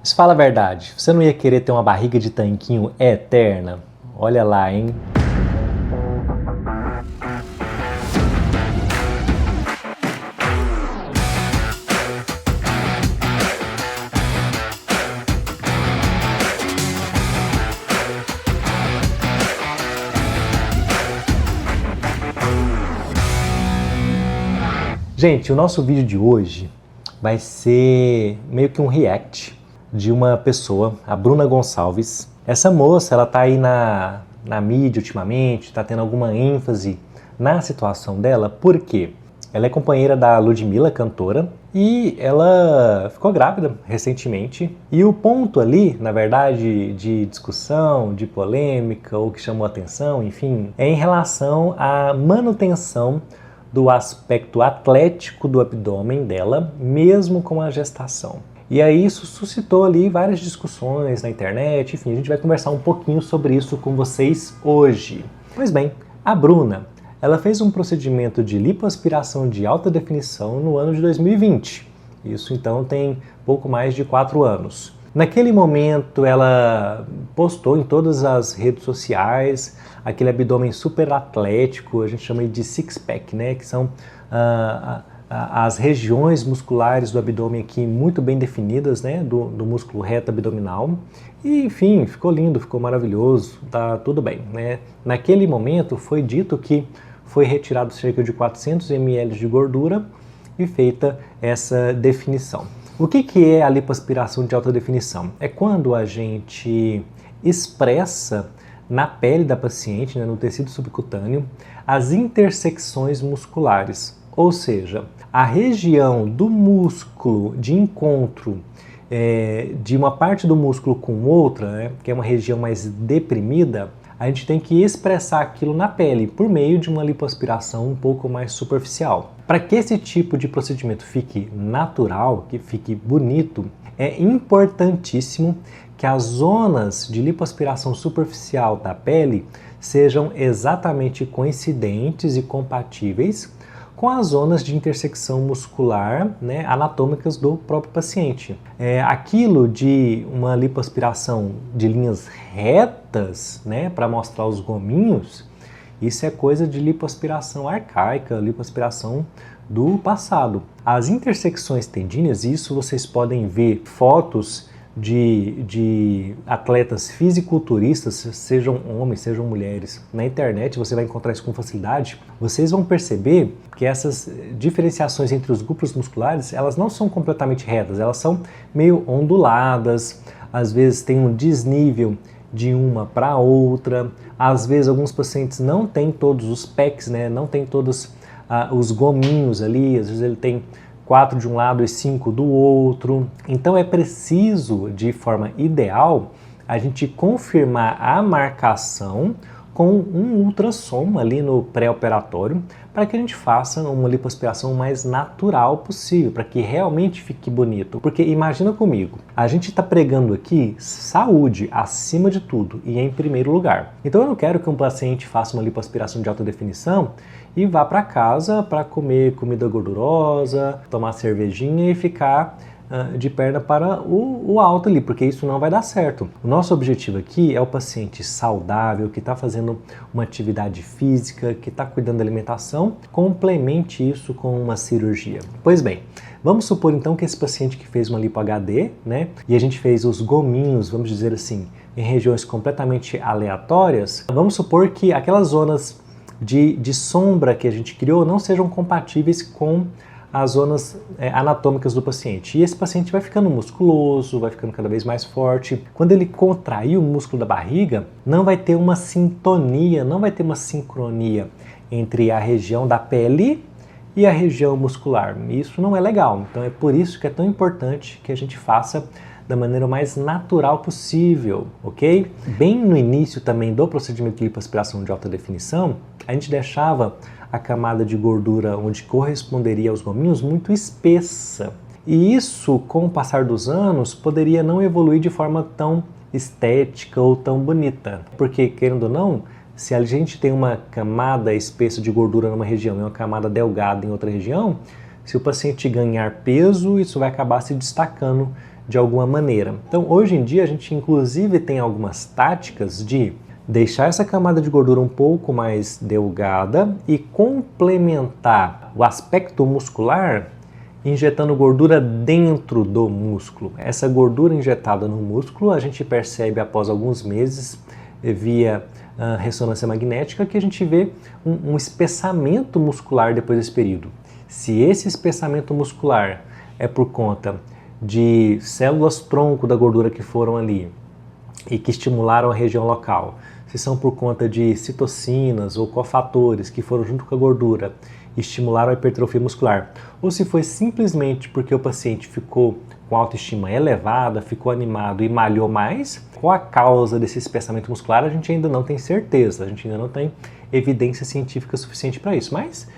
Mas fala a verdade, você não ia querer ter uma barriga de tanquinho eterna? Olha lá, hein? Gente, o nosso vídeo de hoje vai ser meio que um react de uma pessoa, a Bruna Gonçalves. Essa moça, ela tá aí na mídia ultimamente, tá tendo alguma ênfase na situação dela, por quê? Ela é companheira da Ludmilla, cantora, e ela ficou grávida recentemente. E o ponto ali, na verdade, de discussão, de polêmica, ou que chamou atenção, enfim, é em relação à manutenção do aspecto atlético do abdômen dela, mesmo com a gestação. E aí isso suscitou ali várias discussões na internet, enfim, a gente vai conversar um pouquinho sobre isso com vocês hoje. Pois bem, a Bruna, ela fez um procedimento de lipoaspiração de alta definição no ano de 2020. Isso então tem pouco mais de 4 anos. Naquele momento ela postou em todas as redes sociais aquele abdômen super atlético, a gente chama de six-pack, né? Que são as regiões musculares do abdômen aqui muito bem definidas, né? Do músculo reto abdominal. E enfim, ficou lindo, ficou maravilhoso, tá tudo bem, né? Naquele momento foi dito que foi retirado cerca de 400 ml de gordura e feita essa definição. O que é a lipoaspiração de alta definição? É quando a gente expressa na pele da paciente, né, no tecido subcutâneo, as intersecções musculares, ou seja, a região do músculo de encontro de uma parte do músculo com outra, né, que é uma região mais deprimida, a gente tem que expressar aquilo na pele por meio de uma lipoaspiração um pouco mais superficial. Para que esse tipo de procedimento fique natural, que fique bonito, é importantíssimo que as zonas de lipoaspiração superficial da pele sejam exatamente coincidentes e compatíveis com as zonas de intersecção muscular, né, anatômicas do próprio paciente. Aquilo de uma lipoaspiração de linhas retas, né, para mostrar os gominhos, isso é coisa de lipoaspiração arcaica, lipoaspiração do passado. As intersecções tendíneas, isso vocês podem ver fotos de atletas fisiculturistas, sejam homens, sejam mulheres, na internet você vai encontrar isso com facilidade. Vocês vão perceber que essas diferenciações entre os grupos musculares, elas não são completamente retas, elas são meio onduladas, às vezes tem um desnível de uma para outra, às vezes alguns pacientes não têm todos os pecs, né? Não tem todos os gominhos ali, às vezes ele tem 4 de um lado e 5 do outro. Então é preciso, de forma ideal, a gente confirmar a marcação com um ultrassom ali no pré-operatório para que a gente faça uma lipoaspiração mais natural possível, para que realmente fique bonito. Porque imagina comigo, a gente está pregando aqui saúde acima de tudo e em primeiro lugar. Então eu não quero que um paciente faça uma lipoaspiração de alta definição e vá para casa para comer comida gordurosa, tomar cervejinha e ficar de perna para o alto ali, porque isso não vai dar certo. O nosso objetivo aqui é o paciente saudável, que está fazendo uma atividade física, que está cuidando da alimentação, complemente isso com uma cirurgia. Pois bem, vamos supor então que esse paciente que fez uma lipo HD, né, e a gente fez os gominhos, vamos dizer assim, em regiões completamente aleatórias, vamos supor que aquelas zonas de sombra que a gente criou não sejam compatíveis com as zonas anatômicas do paciente. E esse paciente vai ficando musculoso, vai ficando cada vez mais forte. Quando ele contrair o músculo da barriga, não vai ter uma sintonia, não vai ter uma sincronia entre a região da pele e a região muscular. Isso não é legal. Então é por isso que é tão importante que a gente faça da maneira mais natural possível, ok? Bem no início também do procedimento de lipoaspiração de alta definição, a gente deixava a camada de gordura onde corresponderia aos gominhos muito espessa. E isso, com o passar dos anos, poderia não evoluir de forma tão estética ou tão bonita. Porque, querendo ou não, se a gente tem uma camada espessa de gordura numa região e uma camada delgada em outra região, se o paciente ganhar peso, isso vai acabar se destacando de alguma maneira. Então, hoje em dia, a gente inclusive tem algumas táticas de deixar essa camada de gordura um pouco mais delgada e complementar o aspecto muscular injetando gordura dentro do músculo. Essa gordura injetada no músculo a gente percebe após alguns meses via ressonância magnética que a gente vê um espessamento muscular depois desse período. Se esse espessamento muscular é por conta de células tronco da gordura que foram ali e que estimularam a região local, se são por conta de citocinas ou cofatores que foram junto com a gordura e estimularam a hipertrofia muscular, ou se foi simplesmente porque o paciente ficou com autoestima elevada, ficou animado e malhou mais, qual a causa desse espessamento muscular, a gente ainda não tem certeza, a gente ainda não tem evidência científica suficiente para isso, mas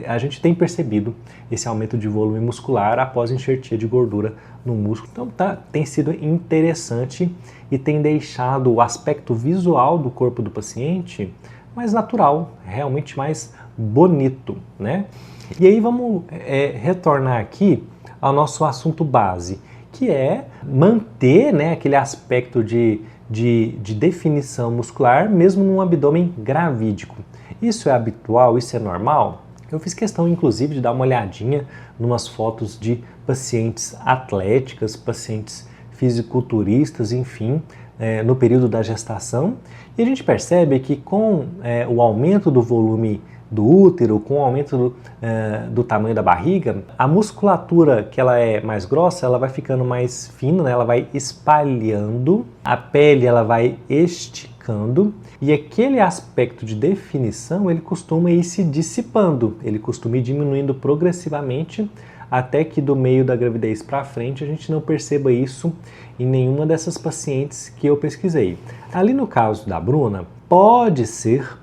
a gente tem percebido esse aumento de volume muscular após enxertia de gordura no músculo. Então tem sido interessante e tem deixado o aspecto visual do corpo do paciente mais natural, realmente mais bonito, né? E aí vamos retornar aqui ao nosso assunto base, que é manter, né, aquele aspecto de definição muscular mesmo num abdômen gravídico. Isso é habitual? Isso é normal? Eu fiz questão, inclusive, de dar uma olhadinha em umas fotos de pacientes atléticas, pacientes fisiculturistas, enfim, no período da gestação. E a gente percebe que com o aumento do volume do útero, com o aumento do tamanho da barriga, a musculatura que ela é mais grossa, ela vai ficando mais fina, né? Ela vai espalhando, a pele ela vai esticando e aquele aspecto de definição ele costuma ir se dissipando, ele costuma ir diminuindo progressivamente até que do meio da gravidez para frente a gente não perceba isso em nenhuma dessas pacientes que eu pesquisei. Ali no caso da Bruna, pode ser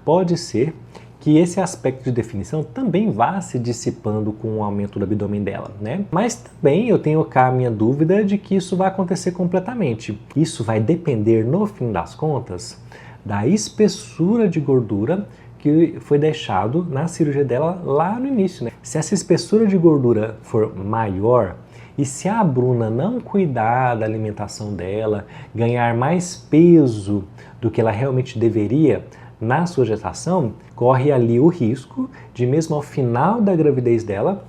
que esse aspecto de definição também vá se dissipando com o aumento do abdômen dela, né? Mas também eu tenho cá a minha dúvida de que isso vai acontecer completamente. Isso vai depender, no fim das contas, da espessura de gordura que foi deixado na cirurgia dela lá no início, né? Se essa espessura de gordura for maior e se a Bruna não cuidar da alimentação dela, ganhar mais peso do que ela realmente deveria na sua gestação, corre ali o risco de mesmo ao final da gravidez dela,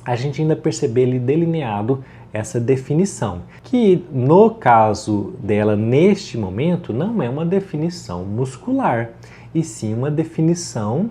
a gente ainda perceber ali delineado essa definição, que no caso dela neste momento não é uma definição muscular, e sim uma definição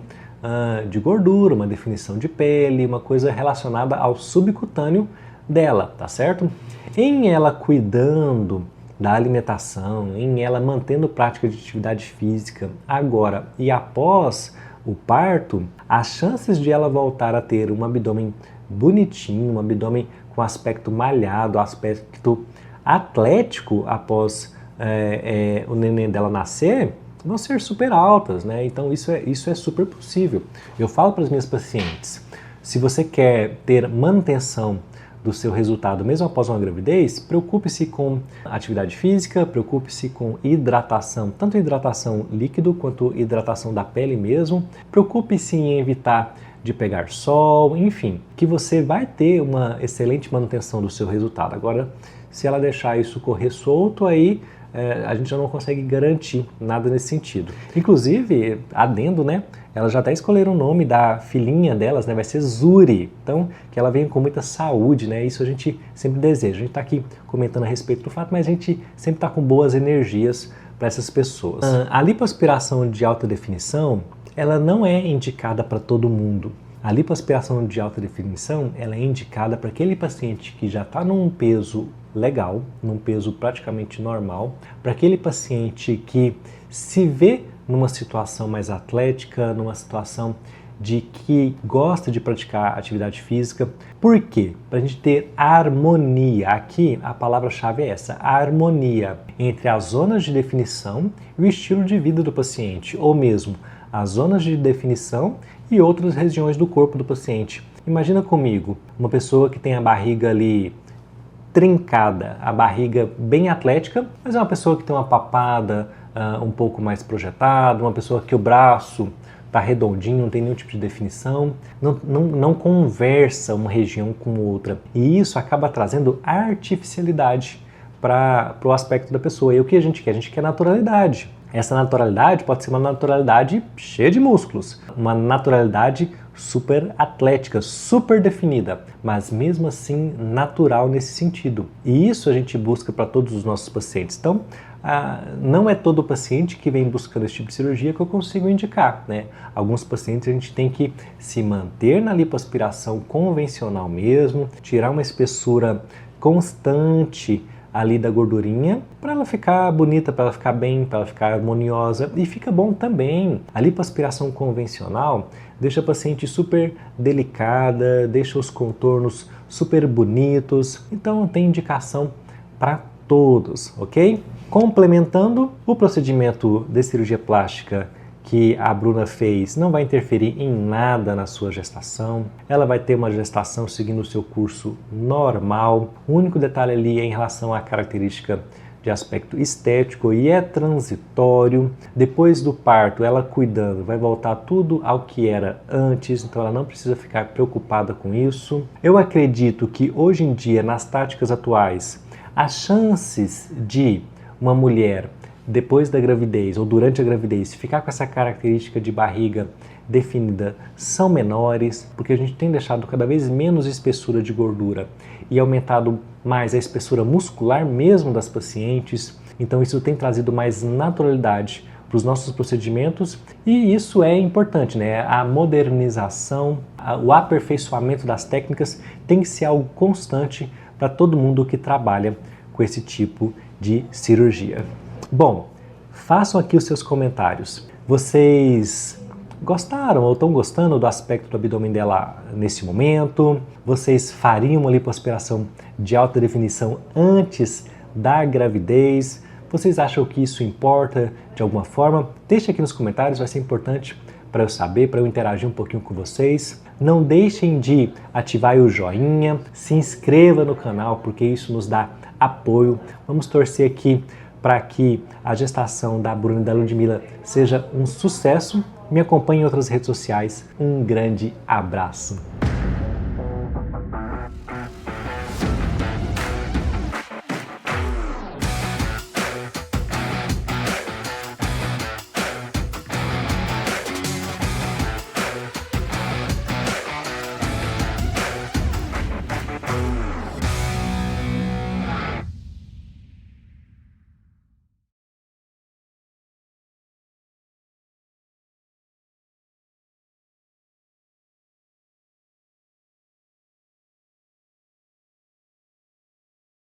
de gordura, uma definição de pele, uma coisa relacionada ao subcutâneo dela, tá certo? Em ela cuidando da alimentação, em ela mantendo prática de atividade física agora e após o parto, as chances de ela voltar a ter um abdômen bonitinho, um abdômen com aspecto malhado, aspecto atlético após o neném dela nascer, vão ser super altas, né? Então isso é super possível. Eu falo para as minhas pacientes, se você quer ter manutenção do seu resultado mesmo após uma gravidez, preocupe-se com atividade física, preocupe-se com hidratação, tanto hidratação líquido quanto hidratação da pele mesmo, preocupe-se em evitar de pegar sol, enfim, que você vai ter uma excelente manutenção do seu resultado. Agora, se ela deixar isso correr solto, aí a gente já não consegue garantir nada nesse sentido. Inclusive, adendo, né? Elas já até escolheram o nome da filhinha delas, né? Vai ser Zuri. Então, que ela venha com muita saúde, né? Isso a gente sempre deseja. A gente está aqui comentando a respeito do fato, mas a gente sempre está com boas energias para essas pessoas. A lipoaspiração de alta definição, ela não é indicada para todo mundo. A lipoaspiração de alta definição, ela é indicada para aquele paciente que já está num peso legal, num peso praticamente normal, para aquele paciente que se vê numa situação mais atlética, numa situação de que gosta de praticar atividade física. Por quê? Para a gente ter harmonia. Aqui a palavra-chave é essa, a harmonia entre as zonas de definição e o estilo de vida do paciente, ou mesmo as zonas de definição e outras regiões do corpo do paciente. Imagina comigo, uma pessoa que tem a barriga ali trincada, a barriga bem atlética, mas é uma pessoa que tem uma papada um pouco mais projetada, uma pessoa que o braço tá redondinho, não tem nenhum tipo de definição, não conversa uma região com outra. E isso acaba trazendo artificialidade para o aspecto da pessoa. E o que a gente quer? A gente quer naturalidade. Essa naturalidade pode ser uma naturalidade cheia de músculos, uma naturalidade super atlética, super definida, mas mesmo assim natural nesse sentido. E isso a gente busca para todos os nossos pacientes. Então, não é todo paciente que vem buscando esse tipo de cirurgia que eu consigo indicar, né? Alguns pacientes a gente tem que se manter na lipoaspiração convencional mesmo, tirar uma espessura constante ali da gordurinha, para ela ficar bonita, para ela ficar bem, para ela ficar harmoniosa, e fica bom também. A lipoaspiração convencional deixa a paciente super delicada, deixa os contornos super bonitos, então tem indicação para todos, ok? Complementando, o procedimento de cirurgia plástica que a Bruna fez não vai interferir em nada na sua gestação. Ela vai ter uma gestação seguindo o seu curso normal. O único detalhe ali é em relação à característica de aspecto estético e é transitório. Depois do parto, ela cuidando, vai voltar tudo ao que era antes, então ela não precisa ficar preocupada com isso. Eu acredito que hoje em dia, nas táticas atuais, as chances de uma mulher depois da gravidez ou durante a gravidez ficar com essa característica de barriga definida são menores, porque a gente tem deixado cada vez menos espessura de gordura e aumentado mais a espessura muscular mesmo das pacientes. Então isso tem trazido mais naturalidade para os nossos procedimentos e isso é importante, né? A modernização, o aperfeiçoamento das técnicas tem que ser algo constante para todo mundo que trabalha com esse tipo de cirurgia. Bom, façam aqui os seus comentários. Vocês gostaram ou estão gostando do aspecto do abdômen dela nesse momento? Vocês fariam uma lipoaspiração de alta definição antes da gravidez? Vocês acham que isso importa de alguma forma? Deixe aqui nos comentários, vai ser importante para eu saber, para eu interagir um pouquinho com vocês. Não deixem de ativar o joinha, se inscreva no canal, porque isso nos dá apoio. Vamos torcer aqui para que a gestação da Bruna e da Ludmilla seja um sucesso. Me acompanhe em outras redes sociais. Um grande abraço.